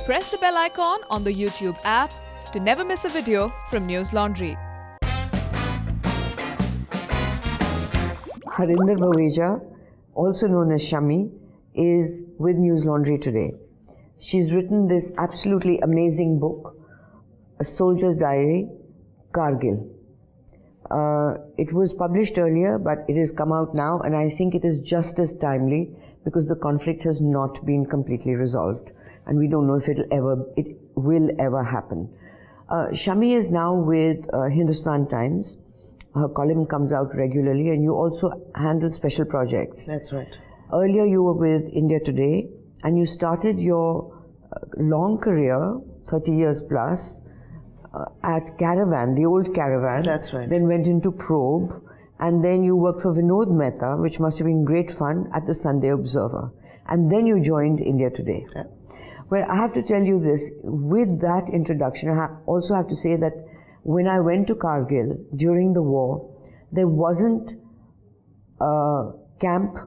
Press the bell icon on the YouTube app to never miss a video from News Laundry. Harinder Baweja, also known as Shammi, is with News Laundry today. She's written this absolutely amazing book, A Soldier's Diary, Kargil. It was published earlier, but it has come out now, and I think it is just as timely because the conflict has not been completely resolved, and we don't know if it will ever happen. Shammi is now with Hindustan Times. Her column comes out regularly, and you also handle special projects. That's right. Earlier you were with India Today, and you started your long career, 30 years plus, at Caravan, the old Caravan. That's right. Then went into Probe, and then you worked for Vinod Mehta, which must have been great fun, at the Sunday Observer. And then you joined India Today. Yeah. Well, I have to tell you this, with that introduction, I also have to say that when I went to Kargil during the war, there wasn't a camp,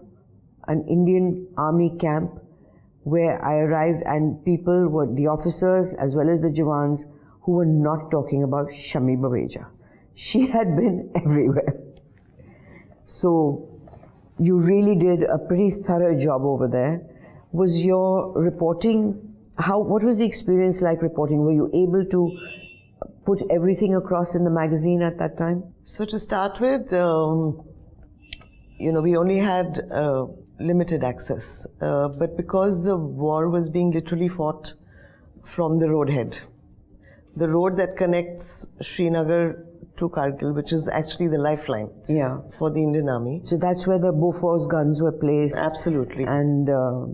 an Indian army camp, where I arrived and people were, the officers as well as the Jawans, who were not talking about Shammi Baweja. She had been everywhere. So you really did a pretty thorough job over there. Was your reporting, what was the experience like reporting? Were you able to put everything across in the magazine at that time? So to start with, we only had limited access. But because the war was being literally fought from the roadhead, the road that connects Srinagar to Kargil, which is actually the lifeline for the Indian Army. So that's where the Bofors guns were placed. Absolutely. And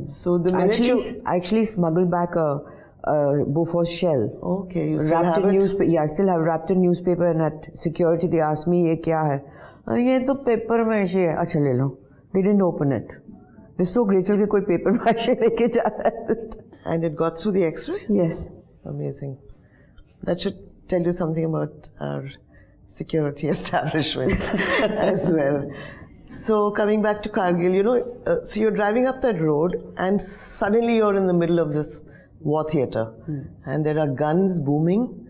so the minute I actually smuggled back a Bofors shell. Okay, you still have it? Yeah, I still have wrapped in newspaper, and at security they asked me, "Ye kya hai?" "Ye to paper mache hai." "Acha le lo." They didn't open it. They're so grateful that koi paper mache leke ja raha hai this time. And it got through the X-ray? Yes. Amazing. That should tell you something about our security establishment as well. So coming back to Kargil, so you're driving up that road and suddenly you're in the middle of this war theatre. And there are guns booming.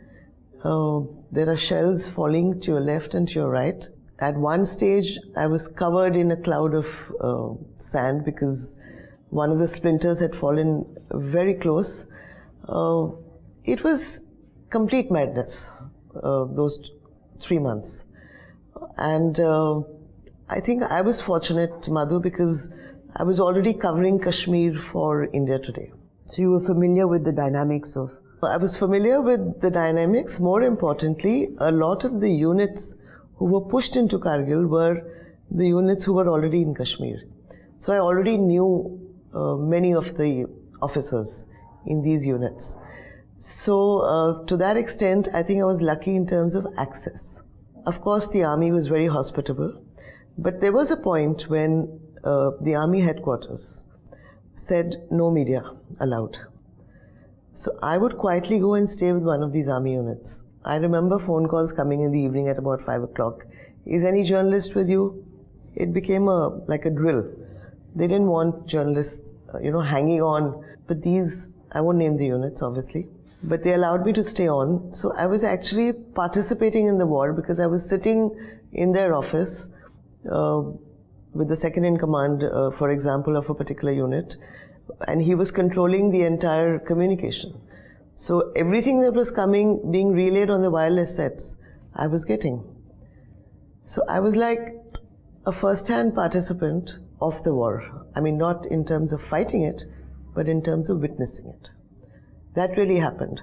There are shells falling to your left and to your right. At one stage, I was covered in a cloud of sand because one of the splinters had fallen very close. It was complete madness, those 3 months. And I think I was fortunate, Madhu, because I was already covering Kashmir for India Today. So you were familiar with the dynamics of... I was familiar with the dynamics. More importantly, a lot of the units who were pushed into Kargil were the units who were already in Kashmir. So I already knew many of the officers in these units. So to that extent, I think I was lucky in terms of access. Of course, the army was very hospitable, but there was a point when the army headquarters said no media allowed. So I would quietly go and stay with one of these army units. I remember phone calls coming in the evening at about 5 o'clock. "Is any journalist with you?" It became like a drill. They didn't want journalists, hanging on. But these, I won't name the units, obviously. But they allowed me to stay on. So I was actually participating in the war because I was sitting in their office with the second in command, for example, of a particular unit. And he was controlling the entire communication. So everything that was being relayed on the wireless sets, I was getting. So I was like a first-hand participant of the war. I mean, not in terms of fighting it, but in terms of witnessing it. That really happened.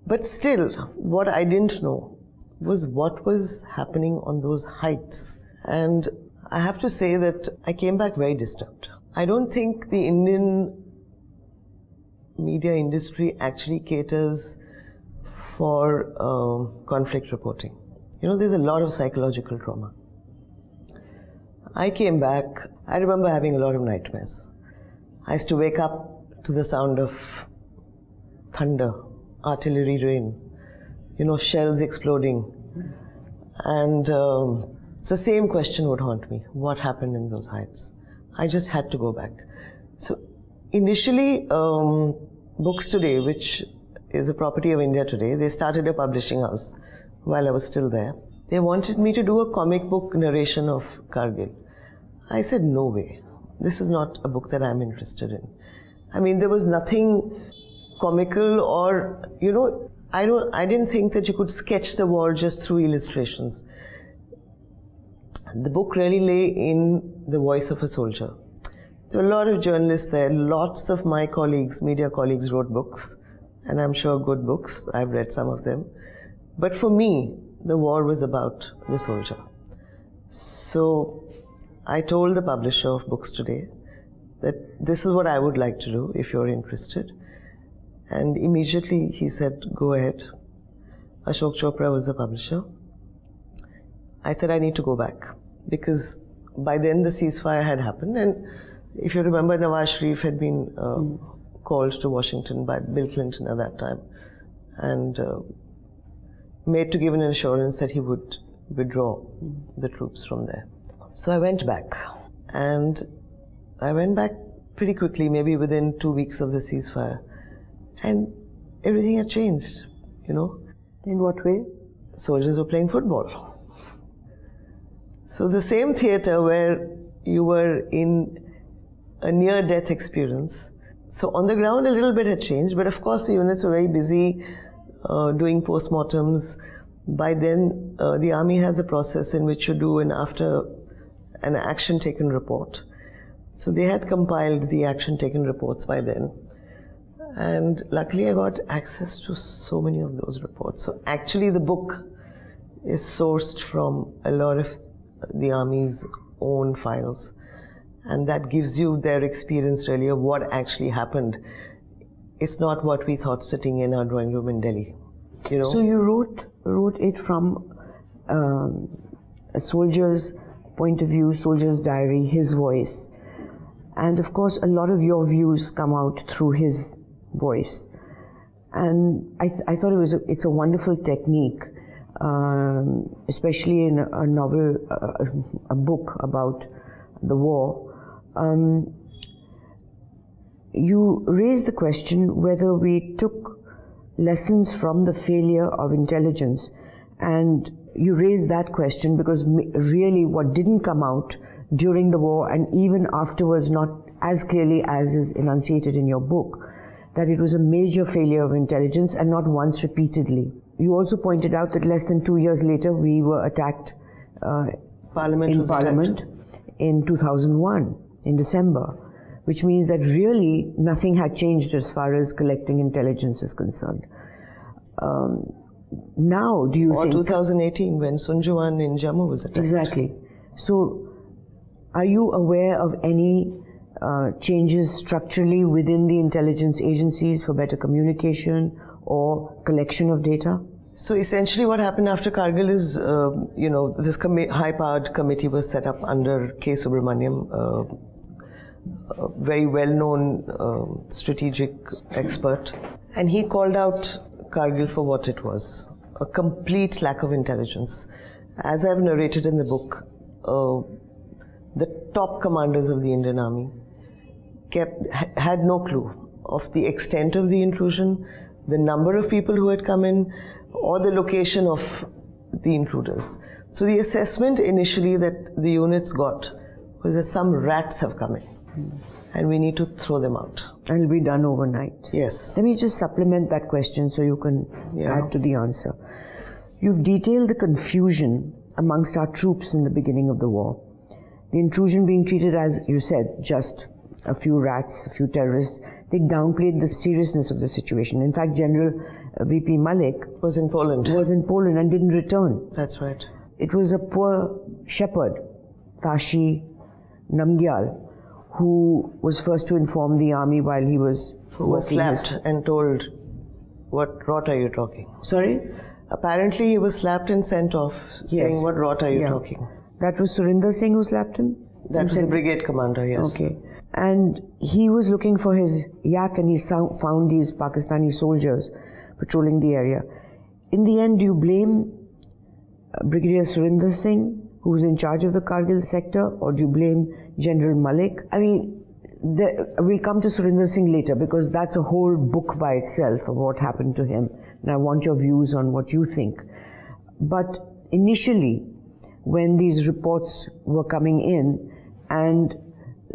But still, what I didn't know was what was happening on those heights. And I have to say that I came back very disturbed. I don't think the Indian media industry actually caters for conflict reporting. There's a lot of psychological trauma. I came back, I remember having a lot of nightmares. I used to wake up to the sound of thunder, artillery rain, shells exploding. And the same question would haunt me. What happened in those heights? I just had to go back. So initially, Books Today, which is a property of India Today, they started a publishing house while I was still there. They wanted me to do a comic book narration of Kargil. I said, no way. This is not a book that I'm interested in. I mean, there was nothing comical or, I didn't think that you could sketch the war just through illustrations. The book really lay in the voice of a soldier. There were a lot of journalists there. Lots of my colleagues, media colleagues, wrote books, and I'm sure good books. I've read some of them. But for me, the war was about the soldier. So I told the publisher of Books Today that this is what I would like to do if you're interested. And immediately he said, go ahead. Ashok Chopra was the publisher. I said, I need to go back because by then the ceasefire had happened. And if you remember, Nawaz Sharif had been called to Washington by Bill Clinton at that time and made to give an assurance that he would withdraw the troops from there. So I went back, and I went back pretty quickly, maybe within 2 weeks of the ceasefire, and everything had changed, In what way? Soldiers were playing football. So the same theatre where you were in a near-death experience. So on the ground, a little bit had changed, but of course the units were very busy doing postmortems. By then, the army has a process in which you do an action taken report. So they had compiled the action taken reports by then. And luckily I got access to so many of those reports. So actually the book is sourced from a lot of the army's own files. And that gives you their experience really of what actually happened. It's not what we thought sitting in our drawing room in Delhi. So you wrote it from a soldier's point of view, soldier's diary, his voice. And of course, a lot of your views come out through his voice. And I thought it's a wonderful technique, especially in a novel, a book about the war. You raised the question whether we took lessons from the failure of intelligence, and you raised that question because really what didn't come out during the war and even afterwards, not as clearly as is enunciated in your book, that it was a major failure of intelligence, and not once, repeatedly. You also pointed out that less than 2 years later we were attacked in Parliament in 2001 in December, which means that really nothing had changed as far as collecting intelligence is concerned. Now, do you think... Or 2018 when Sunjuan in Jammu was attacked. Exactly. So, are you aware of any changes structurally within the intelligence agencies for better communication or collection of data? So essentially what happened after Kargil is, this high-powered committee was set up under K. Subramaniam, a very well-known strategic expert. And he called out Kargil for what it was, a complete lack of intelligence. As I've narrated in the book, the top commanders of the Indian Army had no clue of the extent of the intrusion, the number of people who had come in, or the location of the intruders. So the assessment initially that the units got was that some rats have come in and we need to throw them out. And it'll be done overnight. Yes. Let me just supplement that question so you can add to the answer. You've detailed the confusion amongst our troops in the beginning of the war. The intrusion being treated as, you said, just a few rats, a few terrorists. They downplayed the seriousness of the situation. In fact, General VP Malik was in Poland and didn't return. That's right. It was a poor shepherd, Tashi Namgyal, who was first to inform the army while he was who was slapped and told, "What rot are you talking?" Sorry? Apparently he was slapped and sent off, saying, "What rot are you talking?" That was Harinder Singh who slapped him? That was the brigade commander, yes. Okay. And he was looking for his yak, and he found these Pakistani soldiers patrolling the area. In the end, do you blame Brigadier Harinder Singh, who was in charge of the Kargil sector, or do you blame General Malik? I mean, we'll come to Surinder Singh later because that's a whole book by itself of what happened to him. And I want your views on what you think. But initially, when these reports were coming in and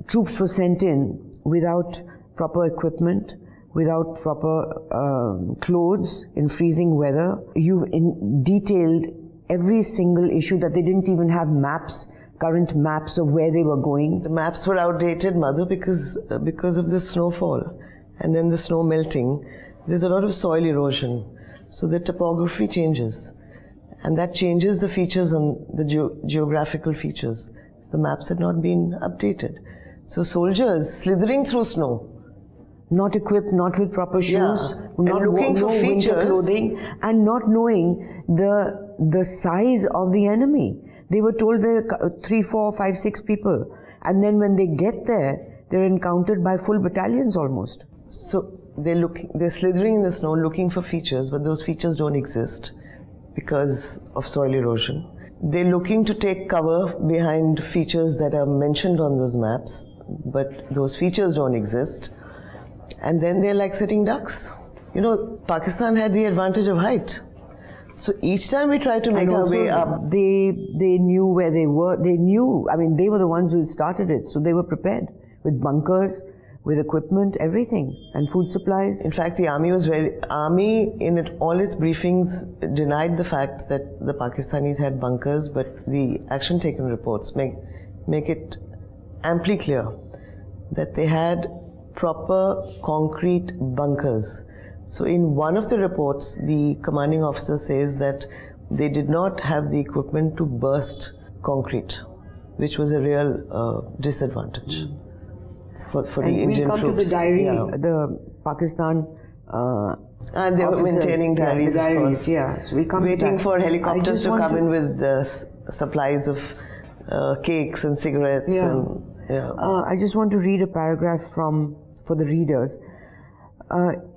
troops were sent in without proper equipment, without proper clothes in freezing weather, you've detailed every single issue that they didn't even have maps, current maps of where they were going. The maps were outdated, Madhu, because of the snowfall and then the snow melting. There's a lot of soil erosion, so the topography changes, and that changes the features on the geographical features. The maps had not been updated. So soldiers slithering through snow, not equipped, not with proper shoes, not looking for features, winter clothing, and not knowing the size of the enemy. They were told there are 3, 4, 5, 6 people, and then when they get there, they're encountered by full battalions almost. So they're slithering in the snow looking for features, but those features don't exist because of soil erosion. They're looking to take cover behind features that are mentioned on those maps, but those features don't exist. And then they're like sitting ducks. You know, Pakistan had the advantage of height. So each time we tried to make our way up, they knew where they were. They knew, I mean, they were the ones who started it, so they were prepared with bunkers, with equipment, everything, and food supplies. In fact, the army in all its briefings denied the fact that the Pakistanis had bunkers, but the action taken reports make it amply clear that they had proper concrete bunkers. So in one of the reports, the commanding officer says that they did not have the equipment to burst concrete, which was a real disadvantage for the Indian troops. And we'll come to the diary, the Pakistan and they were maintaining diaries, the of course. Yeah, so we come waiting for helicopters to come in with the supplies of cakes and cigarettes. Yeah. And, I just want to read a paragraph for the readers.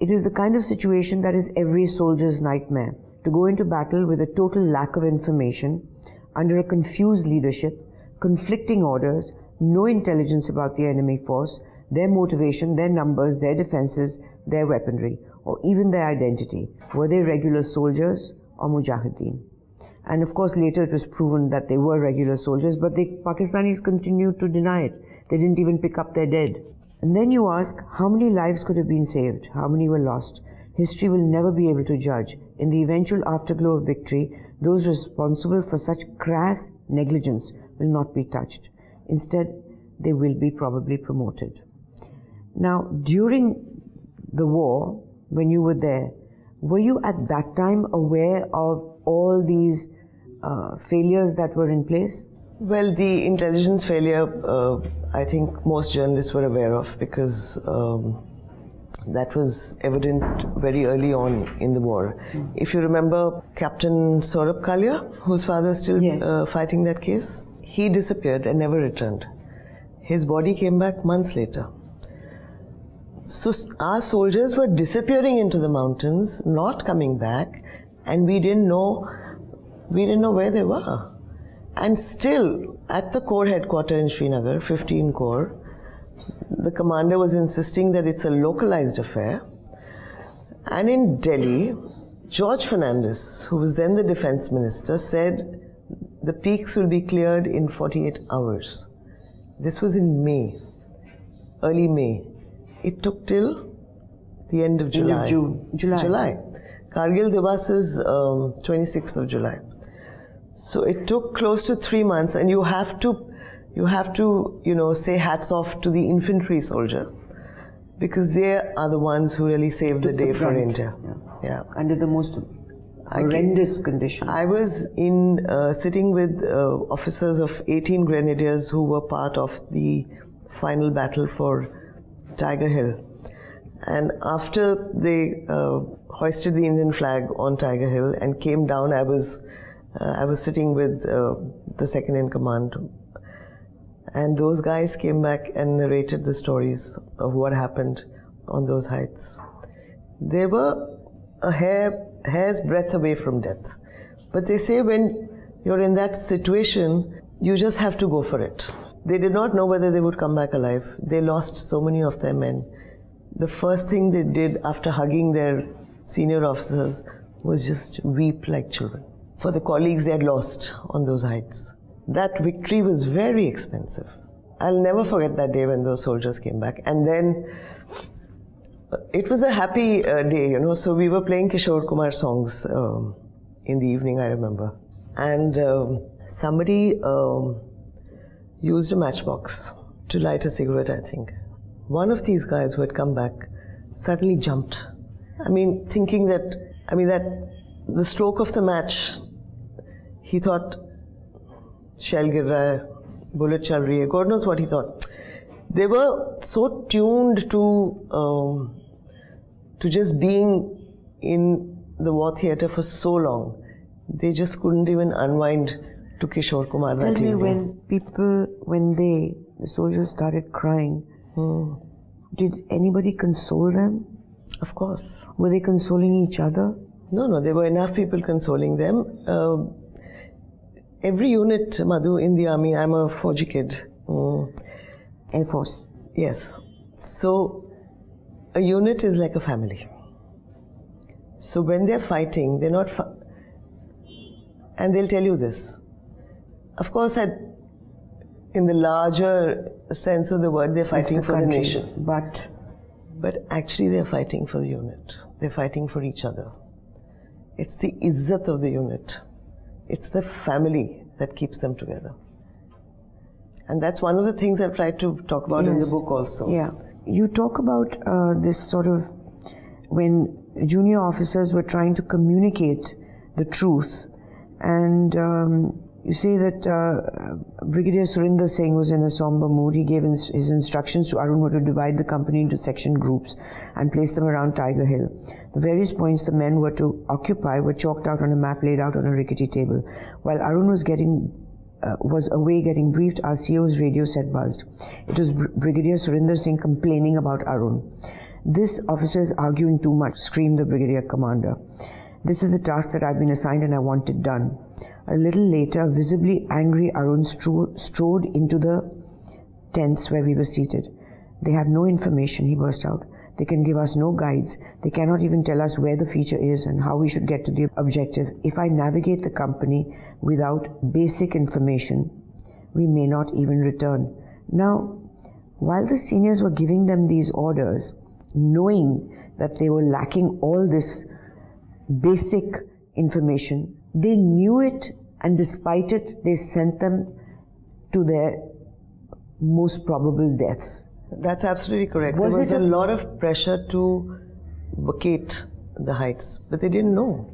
It is the kind of situation that is every soldier's nightmare, to go into battle with a total lack of information, under a confused leadership, conflicting orders, no intelligence about the enemy force, their motivation, their numbers, their defenses, their weaponry, or even their identity. Were they regular soldiers or mujahideen? And of course later it was proven that they were regular soldiers, but the Pakistanis continued to deny it. They didn't even pick up their dead. And then you ask, how many lives could have been saved? How many were lost? History will never be able to judge. In the eventual afterglow of victory, those responsible for such crass negligence will not be touched. Instead, they will be probably promoted. Now, during the war, when you were there, were you at that time aware of all these failures that were in place? Well, the intelligence failure, I think most journalists were aware of, because that was evident very early on in the war. If you remember Captain Saurabh Kalia, whose father is still fighting that case, he disappeared and never returned. His body came back months later. So our soldiers were disappearing into the mountains, not coming back, and we didn't know where they were. And still, at the Corps headquarters in Srinagar, 15 Corps, the commander was insisting that it's a localized affair. And in Delhi, George Fernandez, who was then the defense minister, said the peaks will be cleared in 48 hours. This was in May, early May. It took till the end of July. End of June. July. Kargil Divas is 26th of July. So it took close to 3 months, and you have to, say hats off to the infantry soldier, because they are the ones who really saved the day for India. Yeah. Under the most horrendous conditions. I was sitting with officers of 18 grenadiers who were part of the final battle for Tiger Hill. And after they hoisted the Indian flag on Tiger Hill and came down, I was sitting with the second in command, and those guys came back and narrated the stories of what happened on those heights. They were a hair's breadth away from death. But they say when you're in that situation, you just have to go for it. They did not know whether they would come back alive. They lost so many of their men. The first thing they did after hugging their senior officers was just weep like children for the colleagues they had lost on those heights. That victory was very expensive. I'll never forget that day when those soldiers came back. And then it was a happy day, you know. So we were playing Kishore Kumar songs in the evening, I remember. And somebody used a matchbox to light a cigarette, I think. One of these guys who had come back suddenly jumped. I mean, thinking that, that the stroke of the match, he thought, shell gir raha hai, bullet chal rahi hai, God knows what he thought. They were so tuned to just being in the war theatre for so long, they just couldn't even unwind to Kishore Kumar that evening. Tell me, when the soldiers started crying, did anybody console them? Of course. Were they consoling each other? No, there were enough people consoling them. Every unit, Madhu, in the army, I'm a Fauji kid. Air Force. Yes. So, a unit is like a family. So when they're fighting, they're not... and they'll tell you this. Of course, in the larger sense of the word, they're fighting for the nation. But actually, they're fighting for the unit. They're fighting for each other. It's the izzat of the unit. It's the family that keeps them together. And that's one of the things I've tried to talk about in the book also. Yeah. You talk about this sort of when junior officers were trying to communicate the truth, and you say that Brigadier Harinder Singh was in a somber mood. He gave his instructions to Arun to divide the company into section groups and place them around Tiger Hill. The various points the men were to occupy were chalked out on a map laid out on a rickety table. While Arun was away getting briefed, our CO's radio set buzzed. It was Brigadier Harinder Singh complaining about Arun. "This officer is arguing too much," screamed the brigadier commander. "This is the task that I've been assigned and I want it done." A little later, visibly angry Arun strode into the tents where we were seated. "They have no information," he burst out. "They can give us no guides. They cannot even tell us where the feature is and how we should get to the objective. If I navigate the company without basic information, we may not even return." Now, while the seniors were giving them these orders, knowing that they were lacking all this basic information, they knew it, and despite it, they sent them to their most probable deaths. That's absolutely correct. There was a lot of pressure to vacate the heights, but they didn't know.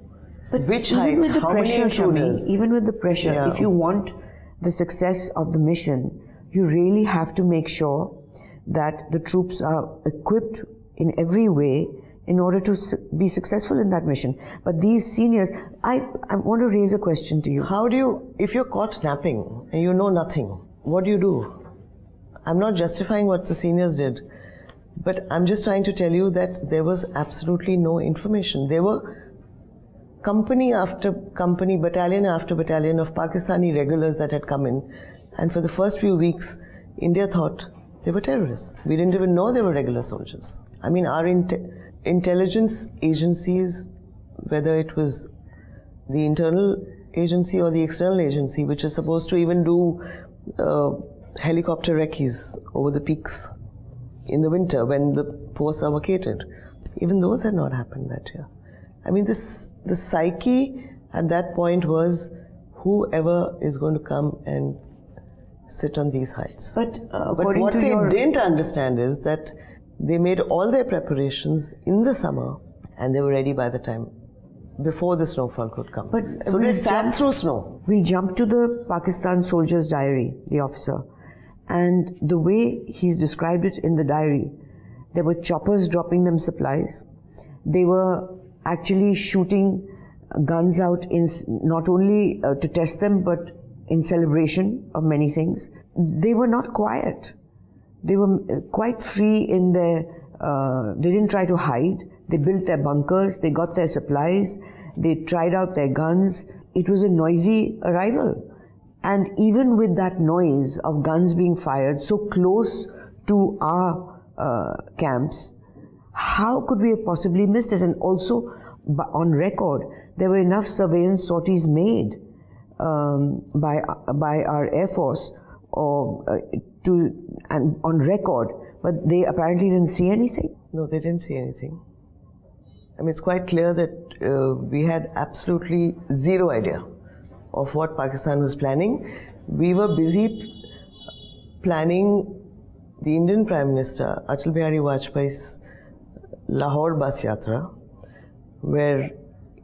But which height, how many intruders? Even with the pressure, if you want the success of the mission, you really have to make sure that the troops are equipped in every way in order to be successful in that mission. But these seniors, I want to raise a question to you. How do you, if you're caught napping and you know nothing, what do? I'm not justifying what the seniors did, but I'm just trying to tell you that there was absolutely no information. There were company after company, battalion after battalion of Pakistani regulars that had come in, and for the first few weeks, India thought they were terrorists. We didn't even know they were regular soldiers. I mean, our intelligence agencies, whether it was the internal agency or the external agency, which is supposed to even do helicopter recce's over the peaks in the winter when the posts are vacated, even those had not happened that year. I mean, the psyche at that point was whoever is going to come and sit on these heights. But what they didn't understand is that they made all their preparations in the summer and they were ready by the time before the snowfall could come. So they sat through snow. We jumped to the Pakistan soldier's diary, the officer, and the way he's described it in the diary, there were choppers dropping them supplies. They were actually shooting guns out in not only to test them, but in celebration of many things. They were not quiet. They were quite free in their, they didn't try to hide. They built their bunkers, they got their supplies, they tried out their guns. It was a noisy arrival. And even with that noise of guns being fired so close to our camps, how could we have possibly missed it? And also, on record, there were enough surveillance sorties made by our Air Force and on record, but they apparently didn't see anything. No, they didn't see anything. I mean, it's quite clear that we had absolutely zero idea of what Pakistan was planning. We were busy planning the Indian Prime Minister, Atal Bihari Vajpayee's Lahore bus yatra, where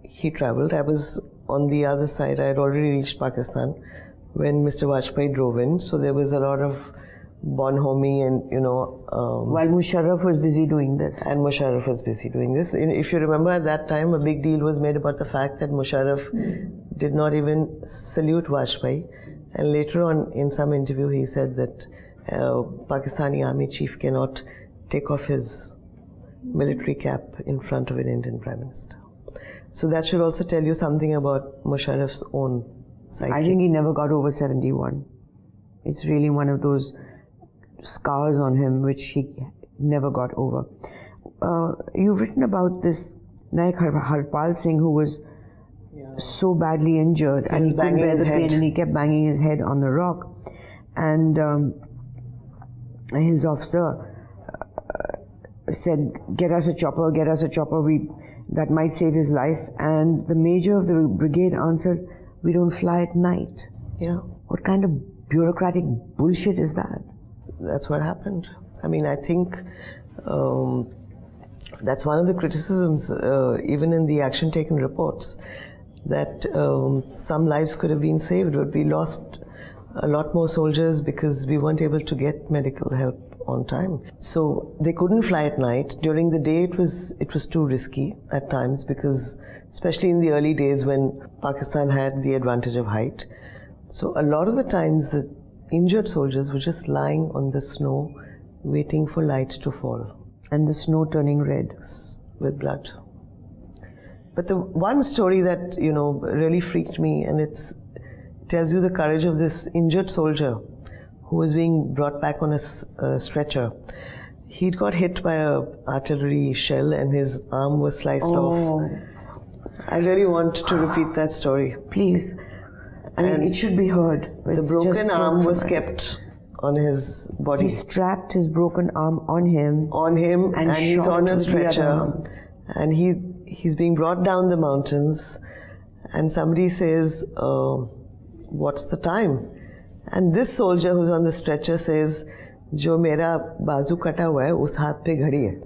he travelled. I was on the other side. I had already reached Pakistan when Mr. Vajpayee drove in. So there was a lot of bonhomie and, while Musharraf was busy doing this. And Musharraf was busy doing this. If you remember, at that time, a big deal was made about the fact that Musharraf did not even salute Vajpayee. And later on, in some interview, he said that Pakistani army chief cannot take off his military cap in front of an Indian Prime Minister. So that should also tell you something about Musharraf's own psyche. I think he never got over 71. It's really one of those scars on him which he never got over. You've written about this Naik Harpal Singh, who was so badly injured and he couldn't bear the pain and he kept banging his head on the rock. And his officer said, get us a chopper, that might save his life. And the major of the brigade answered, we don't fly at night. Yeah. What kind of bureaucratic bullshit is that? That's what happened. I mean, I think that's one of the criticisms, even in the action taken reports, that some lives could have been saved, but we lost a lot more soldiers because we weren't able to get medical help on time. So they couldn't fly at night. During the day it was too risky at times, because especially in the early days when Pakistan had the advantage of height. So a lot of the times the injured soldiers were just lying on the snow waiting for light to fall. And the snow turning red. With blood. But the one story that, really freaked me, and it tells you the courage of this injured soldier who was being brought back on a stretcher. He'd got hit by an artillery shell and his arm was sliced off. I really want to repeat that story. Please. I mean, it should be heard. The broken arm was kept on his body. He strapped his broken arm on him. And he's on a stretcher. And he's being brought down the mountains. And somebody says, what's the time? And this soldier who's on the stretcher says, "Jo mera bazu kata hua hai, us haath pe ghadi hai.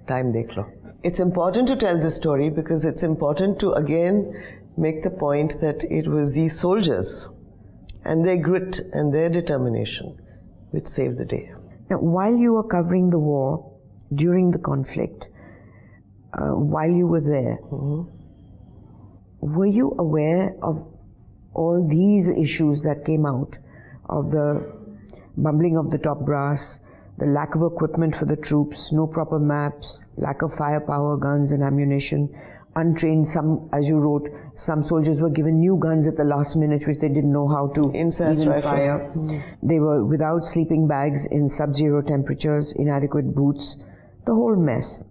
Time dekh lo." It's important to tell this story because it's important to again make the point that it was these soldiers and their grit and their determination which saved the day. Now, while you were covering the war, during the conflict, while you were there, were you aware of all these issues that came out, of the bumbling of the top brass, the lack of equipment for the troops, no proper maps, lack of firepower, guns and ammunition, untrained, as you wrote, some soldiers were given new guns at the last minute which they didn't know how to even fire. They were without sleeping bags in sub-zero temperatures, inadequate boots, the whole mess.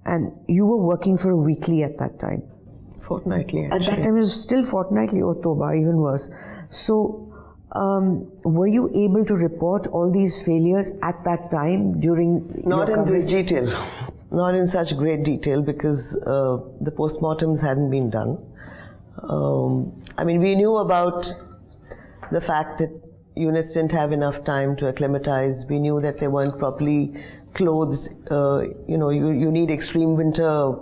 And you were working for a weekly at that time. Fortnightly, actually. At that time it was still fortnightly, or Toba, even worse. So, were you able to report all these failures at that time during Not your in coverage? this detail. Not in such great detail because the postmortems hadn't been done. I mean, we knew about the fact that units didn't have enough time to acclimatize. We knew that they weren't properly clothed. You need extreme winter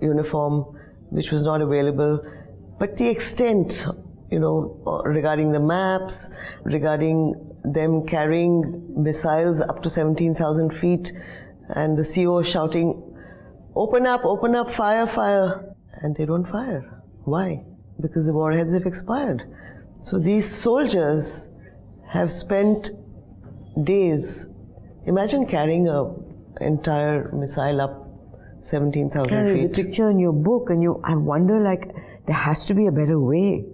uniform, which was not available. But the extent, regarding the maps, regarding them carrying missiles up to 17,000 feet, and the CO shouting, open up, fire, fire. And they don't fire. Why? Because the warheads have expired. So these soldiers have spent days. Imagine carrying an entire missile up 17,000 feet. There's a picture in your book, and I wonder, there has to be a better way.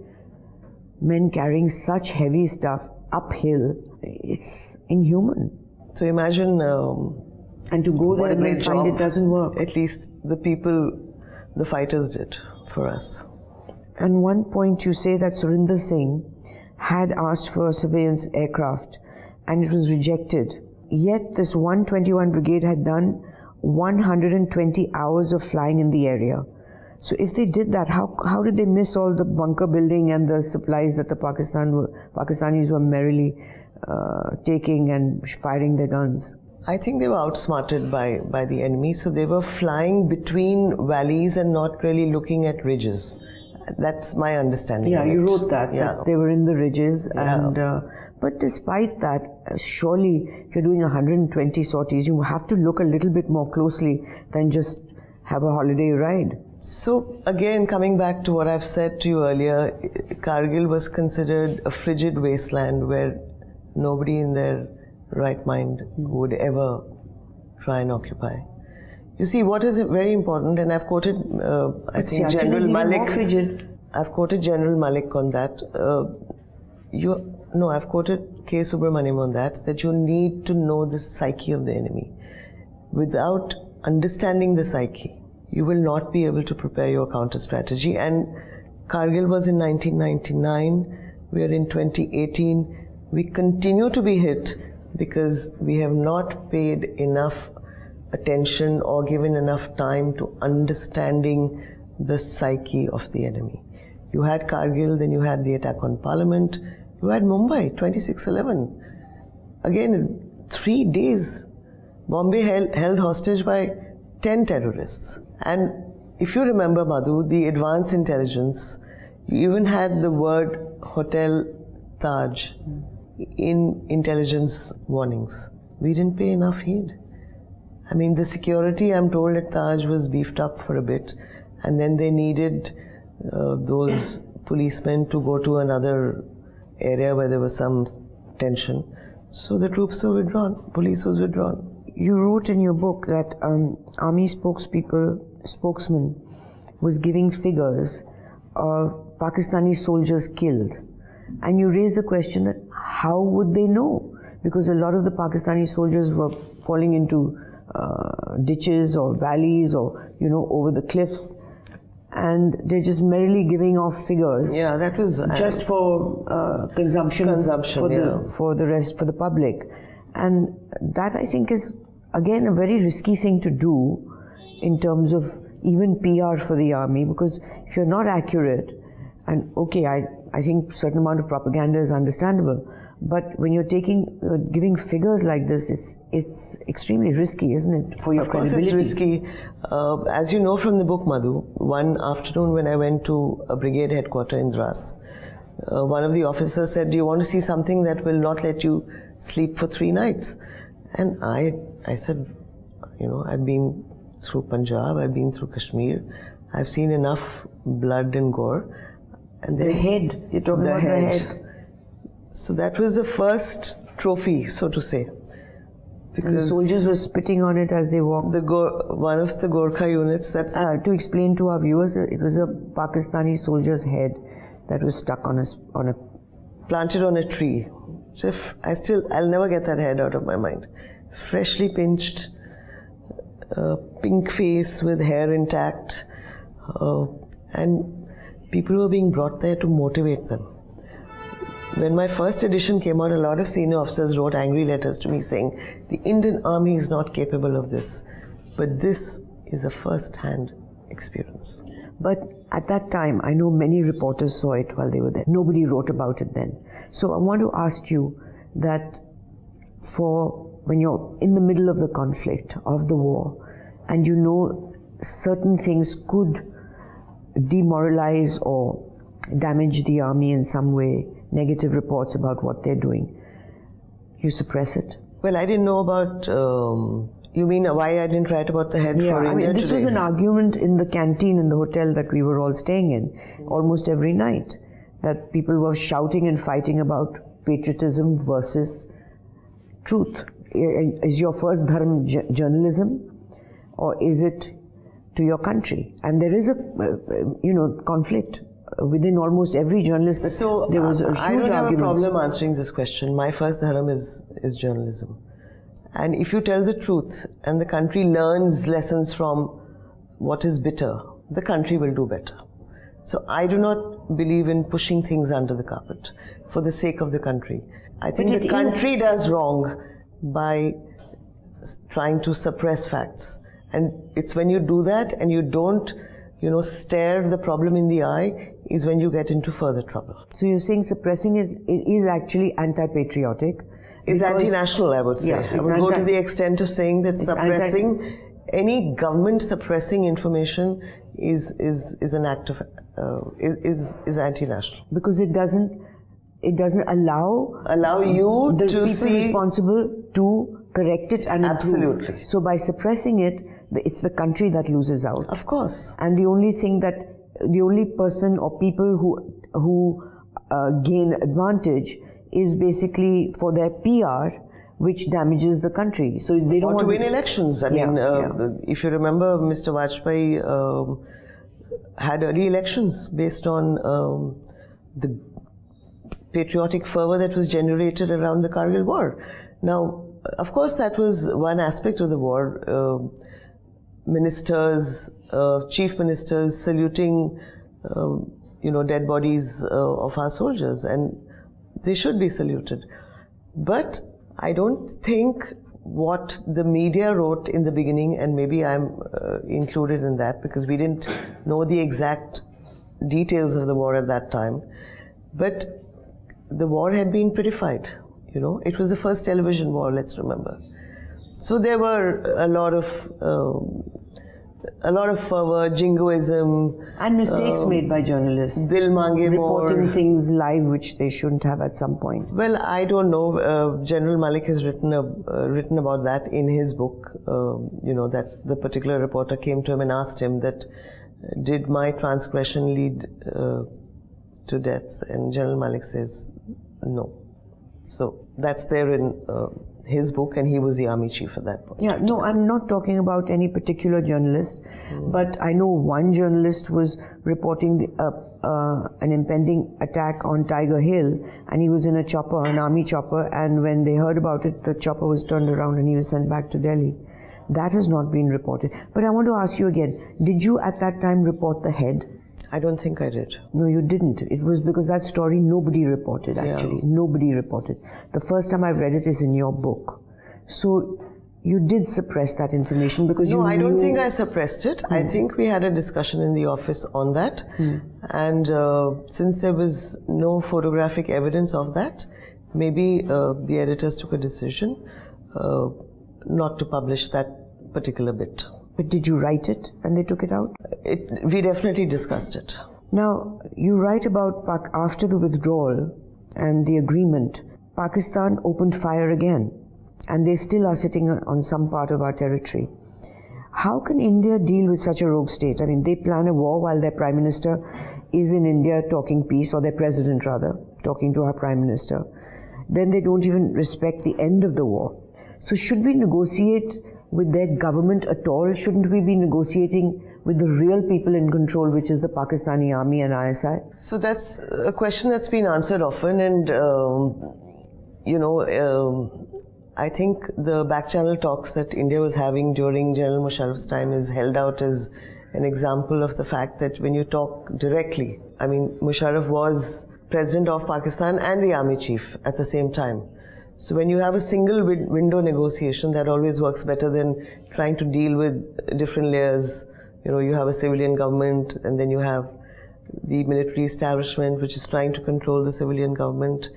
men carrying such heavy stuff uphill, it's inhuman. So imagine And to go what there a and then great find job it doesn't work. at least the people, the fighters did for us. And one point you say that Surinder Singh had asked for a surveillance aircraft and it was rejected. Yet this 121 Brigade had done 120 hours of flying in the area. So if they did that, how did they miss all the bunker building and the supplies that the Pakistanis were merrily taking and firing their guns? I think they were outsmarted by the enemy, so they were flying between valleys and not really looking at ridges. That's my understanding. Yeah, of you it. wrote that they were in the ridges. Yeah. And but despite that, surely if you're doing 120 sorties, you have to look a little bit more closely than just have a holiday ride. So again, coming back to what I've said to you earlier, Kargil was considered a frigid wasteland where nobody in their right mind would ever try and occupy. You see, what is very important, and I've quoted, I think, General Malik. I've quoted General Malik on that. I've quoted K. Subramaniam on that you need to know the psyche of the enemy. Without understanding the psyche, you will not be able to prepare your counter strategy. And Kargil was in 1999, we are in 2018. We continue to be hit because we have not paid enough attention or given enough time to understanding the psyche of the enemy. You had Kargil, then you had the attack on Parliament, you had Mumbai, 26/11. Again, in 3 days, Bombay held hostage by 10 terrorists. And if you remember, Madhu, the advanced intelligence, you even had the word Hotel Taj in intelligence warnings. We didn't pay enough heed. I mean, the security, I'm told, at Taj was beefed up for a bit, and then they needed those policemen to go to another area where there was some tension. So the troops were withdrawn, police was withdrawn. You wrote in your book that army spokesman was giving figures of Pakistani soldiers killed. And you raised the question that how would they know? Because a lot of the Pakistani soldiers were falling into ditches or valleys or, over the cliffs. And they're just merrily giving off figures. Yeah, that was just for consumption for the public. And that, I think, is again a very risky thing to do in terms of even PR for the army, because if you're not accurate, and okay, I think certain amount of propaganda is understandable, but when you're giving figures like this, it's extremely risky, isn't it, for your credibility? Of course it's risky. As you know from the book, Madhu, one afternoon when I went to a brigade headquarters in Dras, one of the officers said, "Do you want to see something that will not let you sleep for 3 nights?" And I said, I've been through Punjab, I've been through Kashmir, I've seen enough blood and gore. And the head, you're talking about the head. So that was the first trophy, so to say. Because and the soldiers were spitting on it as they walked. One of the Gorkha units, to explain to our viewers, it was a Pakistani soldier's head that was stuck on a planted on a tree. So I'll never get that head out of my mind. Freshly pinched, pink face with hair intact, and people were being brought there to motivate them. When my first edition came out, a lot of senior officers wrote angry letters to me saying, the Indian Army is not capable of this. But this is a first-hand experience. But at that time, I know many reporters saw it while they were there. Nobody wrote about it then. So I want to ask you that when you're in the middle of the conflict, of the war, and you know certain things could demoralize or damage the army in some way, negative reports about what they're doing, you suppress it? Well, I didn't know about, you mean why I didn't write about the head for India this today? was an argument in the canteen in the hotel that we were all staying in almost every night, that people were shouting and fighting about patriotism versus truth. Is your first dharma journalism, or is it to your country? And there is a conflict within almost every journalist that there was a huge I don't have argument. a problem answering this question. My first dharma is journalism. And if you tell the truth and the country learns lessons from what is bitter, the country will do better. So I do not believe in pushing things under the carpet for the sake of the country. I think the country does wrong by trying to suppress facts. And it's when you do that and you don't, stare the problem in the eye is when you get into further trouble. So you're saying suppressing it is actually anti-patriotic? It's anti-national, I would say. Yeah, I would go to the extent of saying that suppressing, any government suppressing information is an act of, is anti-national. Because it doesn't allow you the to people see responsible to correct it and absolutely improve. So by suppressing it, it's the country that loses out. Of course. And the only person or people who gain advantage is basically for their PR, which damages the country. So they don't want to win to elections. I mean, if you remember, Mr. Vajpayee had early elections based on the patriotic fervor that was generated around the Kargil war. Now, of course, that was one aspect of the war. Ministers, chief ministers saluting, dead bodies of our soldiers, and they should be saluted. But I don't think what the media wrote in the beginning, and maybe I'm included in that because we didn't know the exact details of the war at that time, but the war had been prettified. It was the first television war, let's remember. So there were a lot of fervor, jingoism. And mistakes made by journalists. Dil mange reporting more. things live which they shouldn't have at some point. Well, I don't know. General Malik has written about that in his book, that the particular reporter came to him and asked him that, did my transgression lead to deaths? And General Malik says, no. So that's there in his book, and he was the army chief at that point. Yeah, no, I'm not talking about any particular journalist, but I know one journalist was reporting an impending attack on Tiger Hill, and he was in a chopper, an army chopper, and when they heard about it, the chopper was turned around and he was sent back to Delhi. That has not been reported. But I want to ask you again, did you at that time report the head? I don't think I did. No, you didn't. It was because that story nobody reported, actually. Yeah. Nobody reported. The first time I read it is in your book. So you did suppress that information because you knew... No, I don't think I suppressed it. I think we had a discussion in the office on that. And since there was no photographic evidence of that, maybe the editors took a decision not to publish that particular bit. But did you write it and they took it out? We definitely discussed it. Now, you write about after the withdrawal and the agreement, Pakistan opened fire again, and they still are sitting on some part of our territory. How can India deal with such a rogue state? I mean, they plan a war while their prime minister is in India talking peace, or their president rather, talking to our prime minister. Then they don't even respect the end of the war. So should we negotiate with their government at all? Shouldn't we be negotiating with the real people in control, which is the Pakistani army and ISI? So that's a question that's been answered often, and I think the back-channel talks that India was having during General Musharraf's time is held out as an example of the fact that when you talk directly, I mean, Musharraf was president of Pakistan and the army chief at the same time. So when you have a single window negotiation, that always works better than trying to deal with different layers. You have a civilian government, and then you have the military establishment, which is trying to control the civilian government.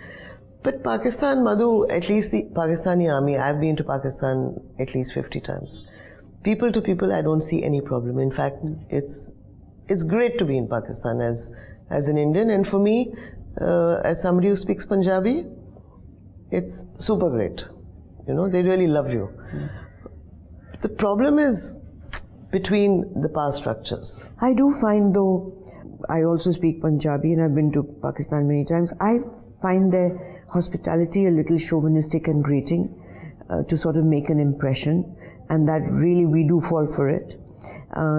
But Pakistan, Madhu, at least the Pakistani army, I've been to Pakistan at least 50 times. People to people, I don't see any problem. In fact, it's great to be in Pakistan as an Indian. And for me, as somebody who speaks Punjabi, it's super great. They really love you. The problem is between the power structures. I do find, though, I also speak Punjabi and I've been to Pakistan many times, I find their hospitality a little chauvinistic and grating to sort of make an impression, and that really we do fall for it.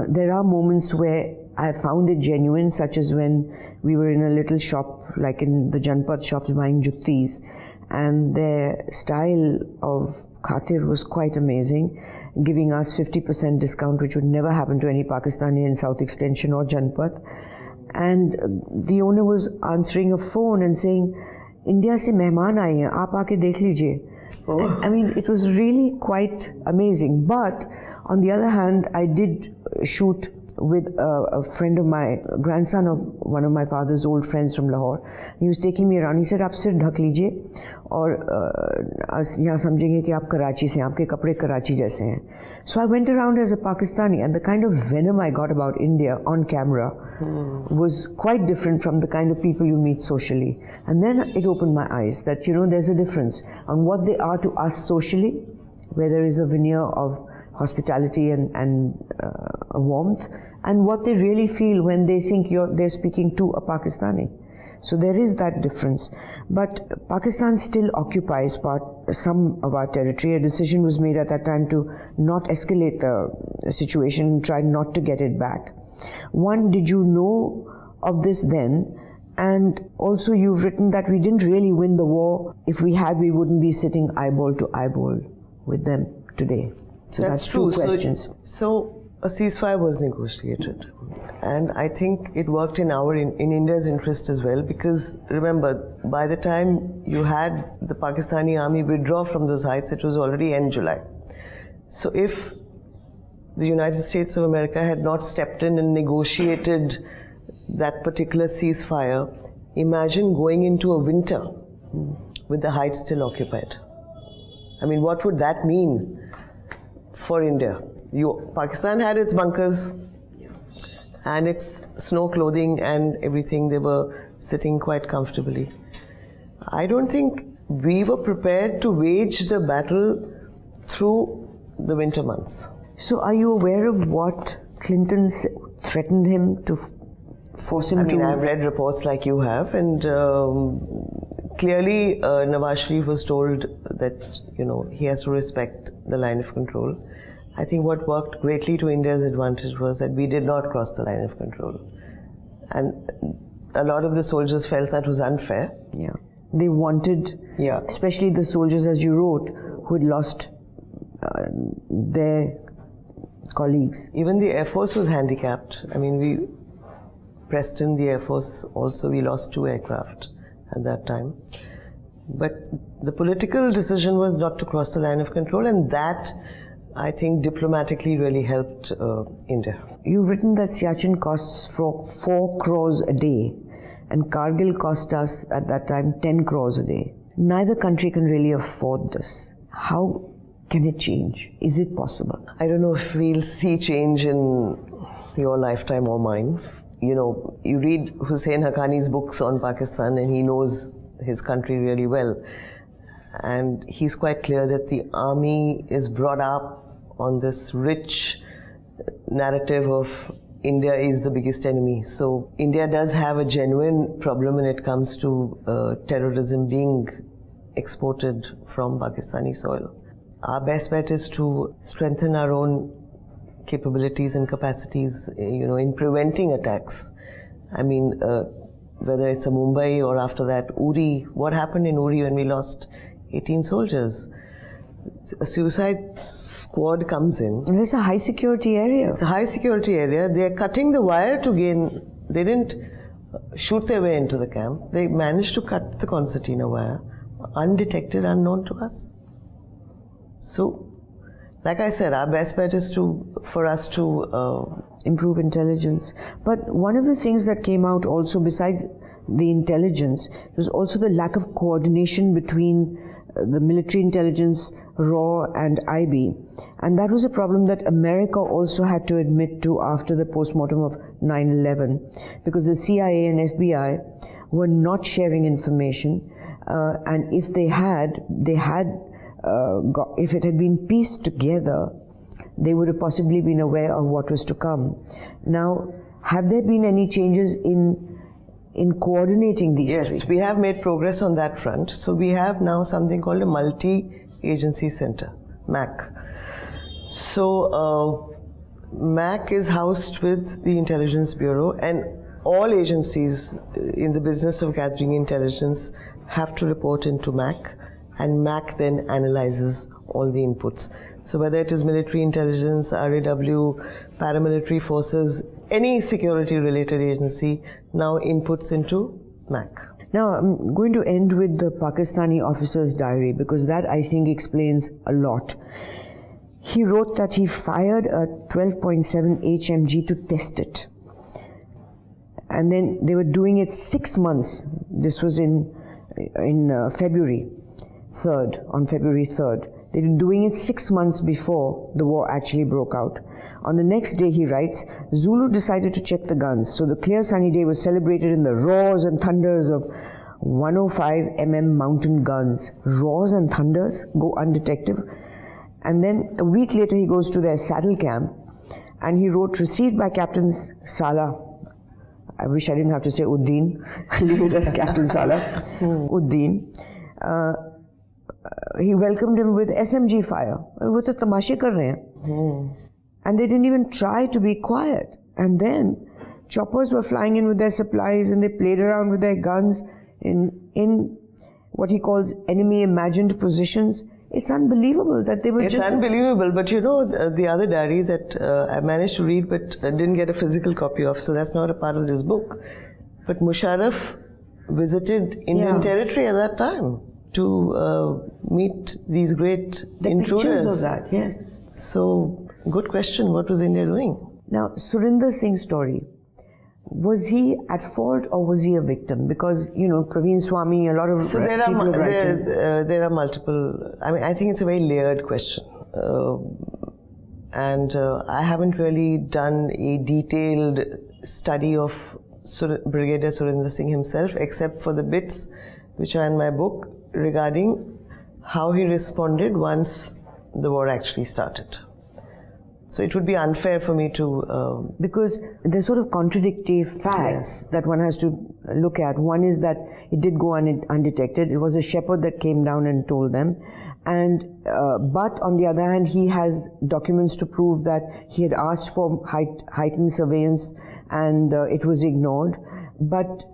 There are moments where I found it genuine, such as when we were in a little shop, like in the Janpat shops, buying juttis, and their style of khatir was quite amazing, giving us 50% discount, which would never happen to any Pakistani in South Extension or Janpat. And the owner was answering a phone and saying, India se mehman aaye hain, aap aake dekh lijiye. Oh. I mean, it was really quite amazing. But on the other hand, I did shoot with a friend of my grandson of one of my father's old friends from Lahore. He was taking me around. He said, "आप सिर ढक लीजिए और यहाँ समझेंगे कि आप कराची से हैं, आपके कपड़े कराची जैसे हैं." So I went around as a Pakistani, and the kind of venom I got about India on camera was quite different from the kind of people you meet socially. And then it opened my eyes that, you know, there's a difference on what they are to us socially, where there is a veneer of hospitality and warmth, and what they really feel when they think they're speaking to a Pakistani. So there is that difference. But Pakistan still occupies some of our territory. A decision was made at that time to not escalate the situation, try not to get it back. One, did you know of this then? And also you've written that we didn't really win the war. If we had, we wouldn't be sitting eyeball to eyeball with them today. So that's true. Two questions. So a ceasefire was negotiated, and I think it worked in India's interest as well, because remember, by the time you had the Pakistani army withdraw from those heights, it was already end July. So if the United States of America had not stepped in and negotiated that particular ceasefire, imagine going into a winter with the heights still occupied. I mean, what would that mean for India? Pakistan had its bunkers and its snow clothing and everything. They were sitting quite comfortably. I don't think we were prepared to wage the battle through the winter months. So are you aware of what Clinton threatened him to force him to? I mean, I've read reports like you have, and clearly Nawaz Sharif was told that, you know, he has to respect the line of control. I think what worked greatly to India's advantage was that we did not cross the line of control. And a lot of the soldiers felt that was unfair. Yeah. They wanted, especially the soldiers, as you wrote, who had lost their colleagues. Even the Air Force was handicapped. I mean, Preston, the Air Force, also we lost 2 aircraft at that time. But the political decision was not to cross the line of control, and that, I think, diplomatically really helped India. You've written that Siachen costs 4 crores a day, and Kargil cost us at that time 10 crores a day. Neither country can really afford this. How can it change? Is it possible? I don't know if we'll see change in your lifetime or mine. You know, you read Hussein Haqqani's books on Pakistan, and he knows his country really well. And he's quite clear that the army is brought up on this rich narrative of India is the biggest enemy. So India does have a genuine problem when it comes to terrorism being exported from Pakistani soil. Our best bet is to strengthen our own capabilities and capacities, you know, in preventing attacks. I mean, whether it's a Mumbai or after that Uri, what happened in Uri when we lost 18 soldiers? A suicide squad comes in. And it's a high security area. It's a high security area. They're cutting the wire to gain. They didn't shoot their way into the camp. They managed to cut the concertina wire, undetected, unknown to us. So, like I said, our best bet is for us to improve intelligence. But one of the things that came out also, besides the intelligence, was also the lack of coordination between the military intelligence, RAW and IB. And that was a problem that America also had to admit to after the postmortem of 9/11, because the CIA and FBI were not sharing information, and if they had if it had been pieced together, they would have possibly been aware of what was to come. Now, have there been any changes in coordinating these three? Yes, we have made progress on that front. So we have now something called a multi-agency center, MAC. So MAC is housed with the Intelligence Bureau, and all agencies in the business of gathering intelligence have to report into MAC, and MAC then analyzes all the inputs. So whether it is military intelligence, RAW, paramilitary forces, any security related agency now inputs into MAC. Now, I'm going to end with the Pakistani officer's diary, because that, I think, explains a lot. He wrote that he fired a 12.7 HMG to test it. And then they were doing it 6 months. This was in February 3rd, on February 3rd. They were doing it 6 months before the war actually broke out. On the next day, he writes, Zulu decided to check the guns. So the clear sunny day was celebrated in the roars and thunders of 105mm mountain guns. Roars and thunders go undetected. And then a week later, he goes to their saddle camp, and he wrote, received by Captain Sala. I wish I didn't have to say Uddin. Leave it at Captain Sala. Uddin. He welcomed him with SMG fire. वो तो तमाशे कर रहे हैं. And they didn't even try to be quiet. And then choppers were flying in with their supplies, and they played around with their guns in what he calls enemy imagined positions. It's unbelievable that they were It's just... unbelievable, but you know, the other diary that I managed to read but didn't get a physical copy of, so that's not a part of this book. But Musharraf visited Indian territory at that time to meet these great intruders. Pictures of that, yes. So, good question. What was India doing? Now, Surinder Singh's story, was he at fault or was he a victim? Because, you know, Praveen Swami, a lot of so there are multiple. I mean, I think it's a very layered question, and I haven't really done a detailed study of Brigadier Surinder Singh himself, except for the bits which are in my book regarding how he responded once the war actually started. So it would be unfair for me to... because there's sort of contradictory facts that one has to look at. One is that it did go undetected. It was a shepherd that came down and told them. And but on the other hand, he has documents to prove that he had asked for heightened surveillance, and it was ignored. But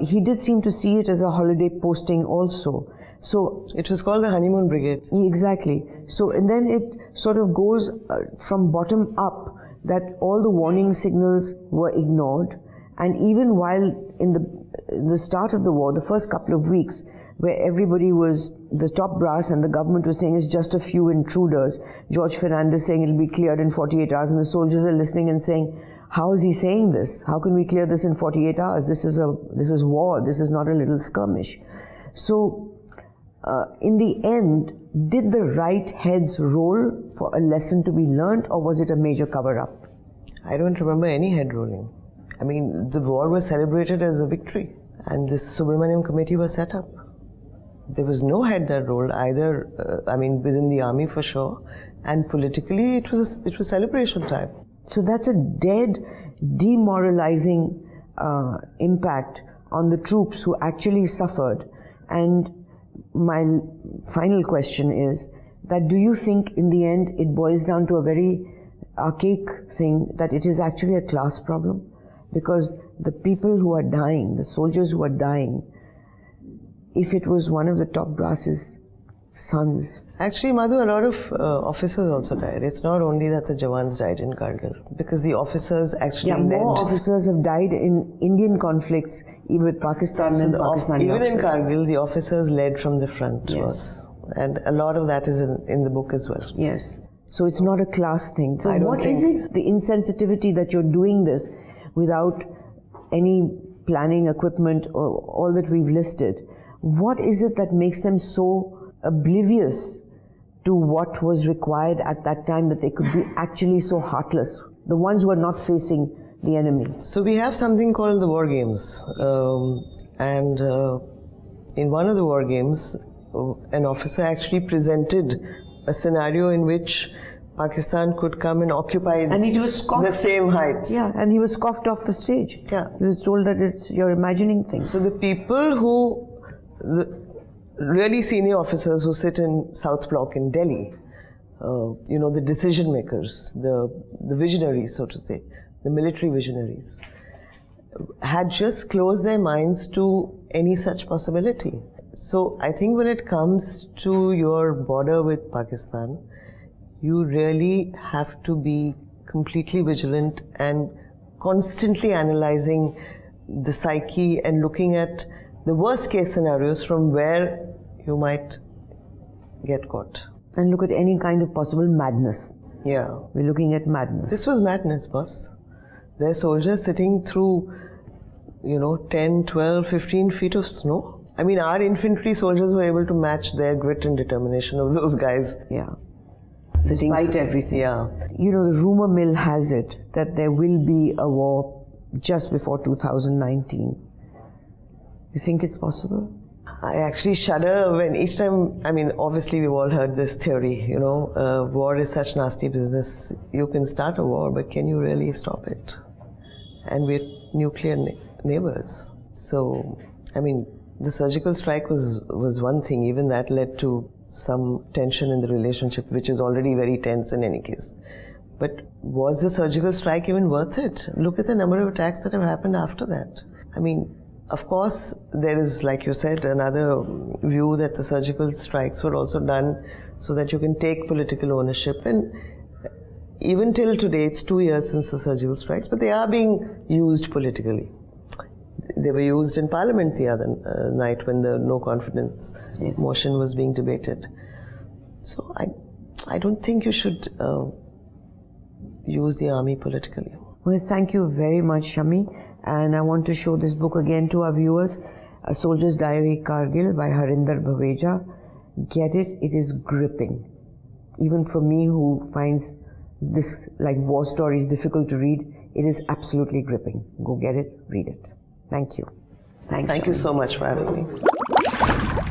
he did seem to see it as a holiday posting also. So it was called the Honeymoon Brigade. Exactly. So, and then it sort of goes from bottom up, that all the warning signals were ignored. And even while in the start of the war, the first couple of weeks, where everybody was, the top brass and the government was saying it's just a few intruders, George Fernandez saying it'll be cleared in 48 hours, and the soldiers are listening and saying, how is he saying this? How can we clear this in 48 hours? This is war. This is not a little skirmish. So, in the end, did the right heads roll for a lesson to be learnt, or was it a major cover-up? I don't remember any head rolling. I mean, the war was celebrated as a victory, and this Subramaniam committee was set up. There was no head that rolled either, within the army for sure, and politically it was celebration time. So that's a dead, demoralizing impact on the troops who actually suffered. And my final question is that, do you think in the end it boils down to a very archaic thing, that it is actually a class problem? Because the people who are dying, the soldiers who are dying, if it was one of the top brass's sons. Actually, Madhu, a lot of officers also died. It's not only that the Jawans died in Kargil, because the officers actually led. More officers have died in Indian conflicts, even with Pakistan and Pakistani even officers. In Kargil, the officers led from the front. Yes. And a lot of that is in the book as well. Yes. So it's not a class thing. So what is it, the insensitivity that you're doing this without any planning, equipment, or all that we've listed? What is it that makes them so oblivious to what was required at that time, that they could be actually so heartless, the ones who are not facing the enemy? So we have something called the war games, and in one of the war games, an officer actually presented a scenario in which Pakistan could come and occupy and it was scoffed. The same heights. Yeah, and he was scoffed off the stage. Yeah. He was told that you're imagining things. So the people who, the really senior officers who sit in South Block in Delhi, the decision makers, the visionaries, so to say, the military visionaries, had just closed their minds to any such possibility. So I think when it comes to your border with Pakistan, you really have to be completely vigilant and constantly analyzing the psyche and looking at the worst case scenarios from where you might get caught. And look at any kind of possible madness. Yeah. We're looking at madness. This was madness, boss. There are soldiers sitting through, 10, 12, 15 feet of snow. I mean, our infantry soldiers were able to match their grit and determination of those guys. Yeah. Sitting Despite everything. Yeah. The rumor mill has it that there will be a war just before 2019. You think it's possible? I actually shudder when each time, obviously we've all heard this theory, war is such nasty business. You can start a war, but can you really stop it? And we're nuclear neighbors. So, the surgical strike was one thing. Even that led to some tension in the relationship, which is already very tense in any case. But was the surgical strike even worth it? Look at the number of attacks that have happened after that. Of course, there is, like you said, another view that the surgical strikes were also done so that you can take political ownership. And even till today, it's 2 years since the surgical strikes, but they are being used politically. They were used in Parliament the other night when the no confidence motion was being debated. So I don't think you should use the army politically. Well, thank you very much, Shammi. And I want to show this book again to our viewers, A Soldier's Diary, Kargil by Harinder Baweja. Get it, it is gripping. Even for me who finds this like war stories difficult to read, it is absolutely gripping. Go get it, read it. Thank you. Thank you so much for having me.